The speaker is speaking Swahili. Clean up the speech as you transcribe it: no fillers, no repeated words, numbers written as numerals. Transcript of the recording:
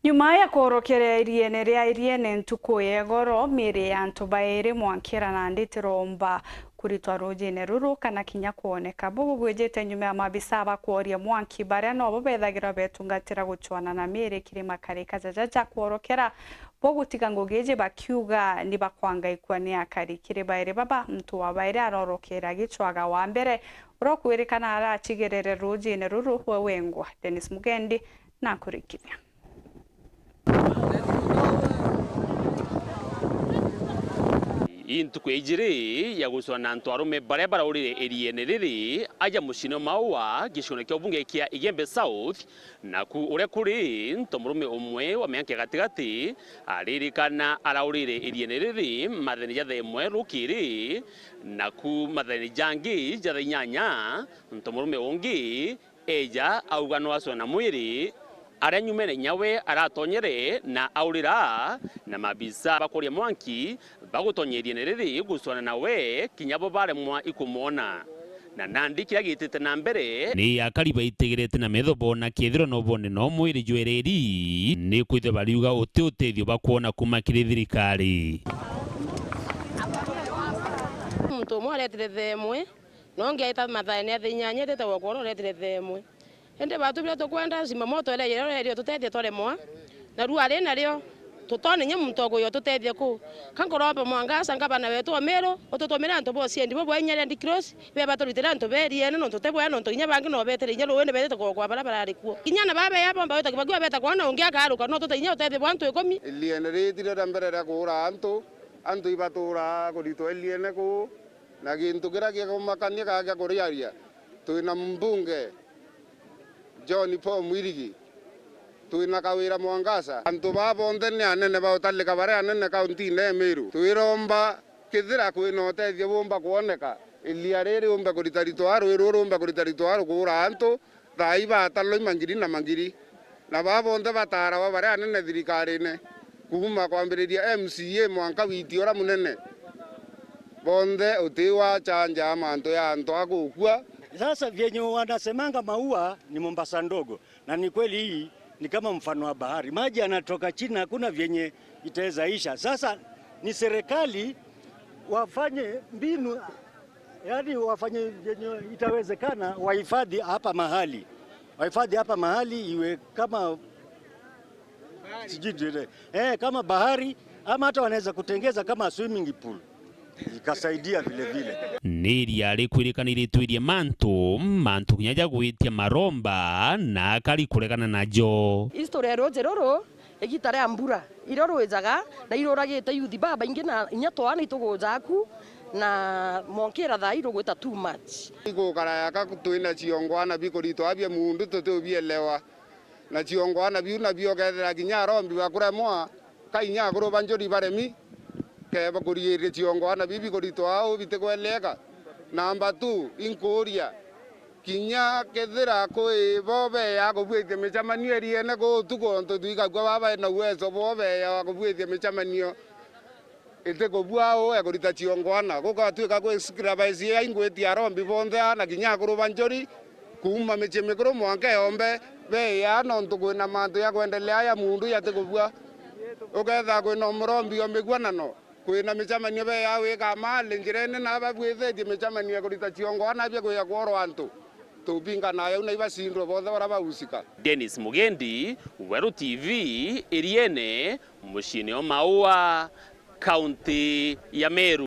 Nyuma ya korokera iriene ria iriene ntuku yegoro miri ya antu bairi mwankira na nditiromba kuritwa rujine ruru kana kinya kuoneka bubu bwejete nyuma ya mabisa bakworia mwanki baria nobo bethagira betungatira guchwana na miri kirima karika jaja korokera bogutiga ngogeje bakiuga ni bakwangaikwa ni akari kiri bairi baba mtu wa bairi arorokera gichwaga wa mbere urokwirikana arachigerere rujine ruru wewengwa Dennis Mugendi na kurikithia Intuku ijiri ya guswana ntwarume baria baraurire iriene riri aja mucino maua gicune kya bunge kia Igembe South naku uria kuri ntomurume umwe wa miaka gatigati aririkana araurire iriene riri matheni jathe imwe rukiri naku matheni jangi jathe inyanya ntomurume ungi eja auga no acona mwiri aria nyumene nyawe aratonyere na aurira na mabisa bakoria mwanki bagutonyerie neriri guswana nawe kinyabo baremwa ikumona na nandi kiria gitete na mbere ni akari baitegirete na methobo na kithiro no bone no mwiri jwereri ni kwithe bariuga utethio bakuona kuma kiri thirikari muntu mwe aretire themwe no ngiaita mathani athinyanye tete gokoro aretire themwe ende batu bila tukwenda sima moto ile yero tutethie toremwa na ruwa ri nario tutone nye muntu yo tutethie ku kankoropa mwangasa ngabana wetu omero ututomera nto bo siendi bo bwenyere ndi cross be baturutira nto berie no tutebwa no nto nya bangi no betere nya ruwene betete kwa barabara arikuo kinyana babe yabo mba weta kibagwa beta kwa no ngia garuka no tutenya utethie bwantu ikomi eliene ritire rambere ra kura antu ibatura kurito eliene ku na gintu kira kia kumakania kaga kuriaria tuina mbunge John Paul Mwirigi tuina kawira Mwangasa antu babonde ne anene bautalika bare anene kaunti ne Meru tuiromba kithira kwina utethio bomba kuoneka ilia riri umba kuritarito aro iruru umba kuritarito aro kura antu thaiba atalo mangiri na babonde batara wa bare anene thirikari ne kuma kwambiriria MCA mwanka witiora munene bonde utiwa chanja mantu ya antu agukua. Sasa vyenye wanasemanga maua ni Mombasa ndogo, na ni kweli hii ni kama mfano wa bahari. Maji yanatoka chini, hakuna vyenye itaweza isha. Sasa ni serikali wafanye mbinu, yani wafanye vyenye itawezekana, wahifadhi hapa mahali iwe kama sijui kama bahari, ama hata wanaweza kutengeza kama swimming pool ikasaidia vile niri ari kwirikanire twirie mantu kinyaja gwitia maromba na akari kuregana najo historia rero egitare ambura iroro ejaga na iroragite yuthi baba ingi na inya twana itugujaku na monkera tha irogwita too much igukara yaka twina ciongwana bikorito abia mundu tutubielewa na ciongwana biu na biogethera kinya rombi bakuremwa kainya guru banjori baremi keba kuriere ciongwana bibi korito ao bitegweleka namba 2 inkuria kinya kethira koi bobe ya kubwete mechamanio eriene go tuko nto tuikagwa baba na uwezo bobe ya kubwete mechamanio ete kobwao ya korita ciongwana goka tuika go scribes ya ingweti arombi bonde na kinya guru banjori kuma mechemekro mwanke ombe be ya no nto na manto ya kuendelea ya mundu ya tekobwa oketha ko no mrombi omegwana no kwina michamanio be yawe kama lenjirene na babwethe michamanio kurita ciongwana bia kuya kworo antu tupinga nayo na ibasindro bothe baraba usika. Dennis Mugendi, Weru TV, Iriene, mucini o Maua, kaunti ya Meru.